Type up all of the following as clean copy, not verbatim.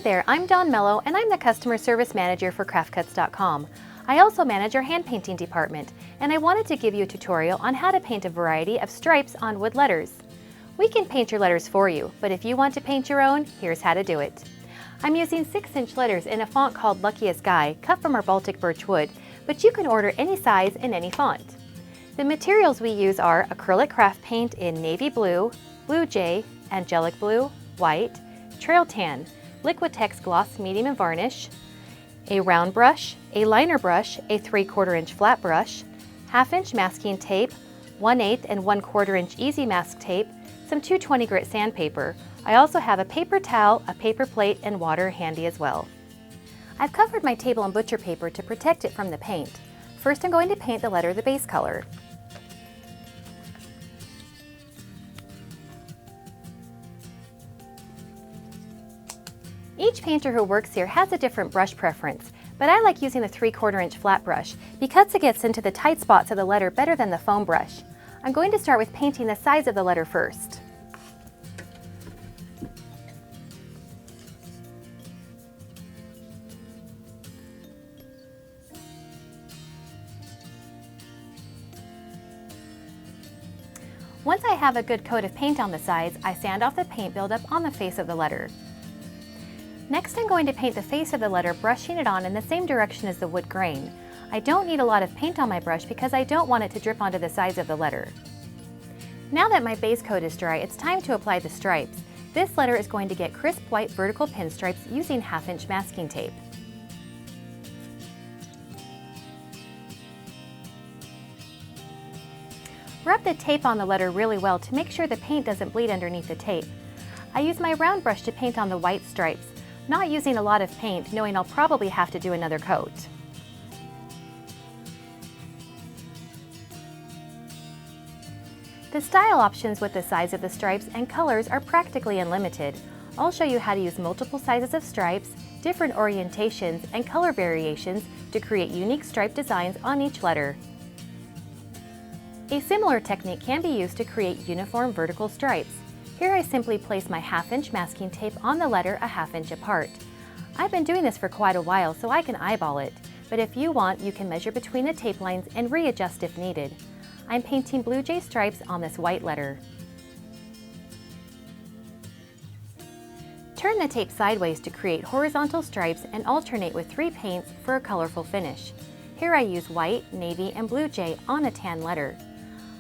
there, I'm Dawn Mello and I'm the Customer Service Manager for craftcuts.com. I also manage our hand painting department, and I wanted to give you a tutorial on how to paint a variety of stripes on wood letters. We can paint your letters for you, but if you want to paint your own, here's how to do it. I'm using 6-inch letters in a font called Luckiest Guy, cut from our Baltic birch wood, but you can order any size and any font. The materials we use are acrylic craft paint in navy blue, blue jay, angelic blue, white, trail tan, Liquitex gloss medium and varnish, a round brush, a liner brush, a 3/4 inch flat brush, 1/2 inch masking tape, 1/8 and 1/4 inch easy mask tape, some 220 grit sandpaper. I also have a paper towel, a paper plate, and water handy as well. I've covered my table in butcher paper to protect it from the paint. First I'm going to paint the letter the base color. Each painter who works here has a different brush preference, but I like using a 3/4 inch flat brush because it gets into the tight spots of the letter better than the foam brush. I'm going to start with painting the size of the letter first. Once I have a good coat of paint on the sides, I sand off the paint buildup on the face of the letter. Next, I'm going to paint the face of the letter, brushing it on in the same direction as the wood grain. I don't need a lot of paint on my brush because I don't want it to drip onto the sides of the letter. Now that my base coat is dry, it's time to apply the stripes. This letter is going to get crisp white vertical pinstripes using 1/2 inch masking tape. Rub the tape on the letter really well to make sure the paint doesn't bleed underneath the tape. I use my round brush to paint on the white stripes, not using a lot of paint, knowing I'll probably have to do another coat. The style options with the size of the stripes and colors are practically unlimited. I'll show you how to use multiple sizes of stripes, different orientations, and color variations to create unique stripe designs on each letter. A similar technique can be used to create uniform vertical stripes. Here I simply place my 1/2 inch masking tape on the letter a 1/2 inch apart. I've been doing this for quite a while so I can eyeball it, but if you want, you can measure between the tape lines and readjust if needed. I'm painting blue jay stripes on this white letter. Turn the tape sideways to create horizontal stripes and alternate with 3 paints for a colorful finish. Here I use white, navy, and blue jay on a tan letter.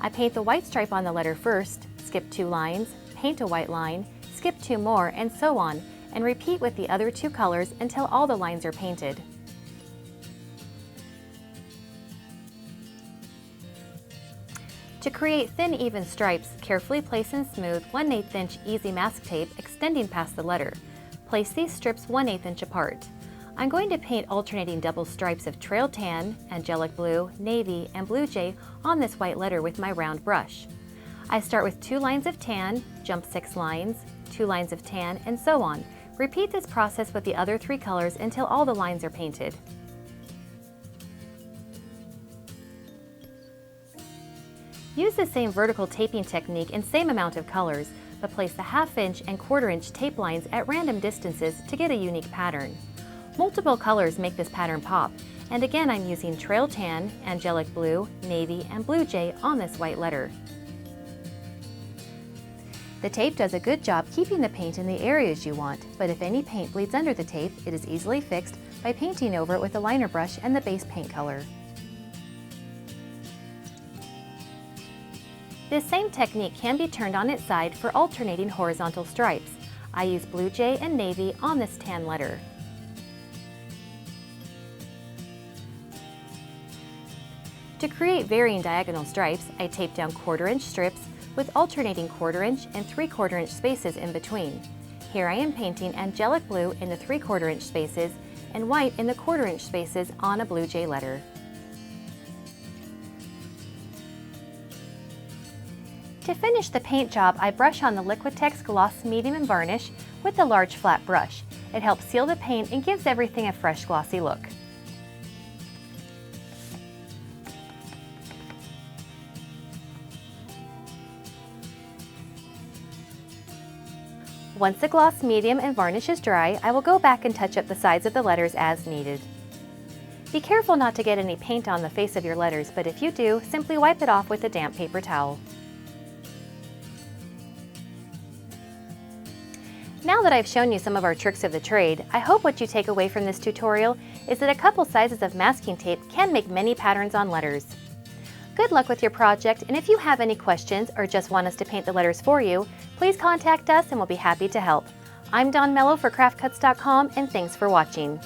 I paint the white stripe on the letter first, skip 2 lines, paint a white line, skip 2 more, and so on, and repeat with the other 2 colors until all the lines are painted. To create thin, even stripes, carefully place and smooth 1/8 inch easy mask tape extending past the letter. Place these strips 1/8 inch apart. I'm going to paint alternating double stripes of trail tan, angelic blue, navy, and blue jay on this white letter with my round brush. I start with 2 lines of tan, jump 6 lines, 2 lines of tan, and so on. Repeat this process with the other 3 colors until all the lines are painted. Use the same vertical taping technique and same amount of colors, but place the 1/2 inch and 1/4 inch tape lines at random distances to get a unique pattern. Multiple colors make this pattern pop, and again I'm using trail tan, angelic blue, navy, and blue jay on this white letter. The tape does a good job keeping the paint in the areas you want, but if any paint bleeds under the tape, it is easily fixed by painting over it with a liner brush and the base paint color. This same technique can be turned on its side for alternating horizontal stripes. I use blue jay and navy on this tan letter. To create varying diagonal stripes, I tape down 1/4 inch strips with alternating 1/4 inch and 3/4 inch spaces in between. Here I am painting angelic blue in the 3/4 inch spaces and white in the 1/4 inch spaces on a blue jay letter. To finish the paint job, I brush on the Liquitex gloss medium and varnish with the large flat brush. It helps seal the paint and gives everything a fresh glossy look. Once the gloss medium and varnish is dry, I will go back and touch up the sides of the letters as needed. Be careful not to get any paint on the face of your letters, but if you do, simply wipe it off with a damp paper towel. Now that I've shown you some of our tricks of the trade, I hope what you take away from this tutorial is that a couple sizes of masking tape can make many patterns on letters. Good luck with your project, and if you have any questions or just want us to paint the letters for you, please contact us and we'll be happy to help. I'm Dawn Mello for craftcuts.com, and thanks for watching.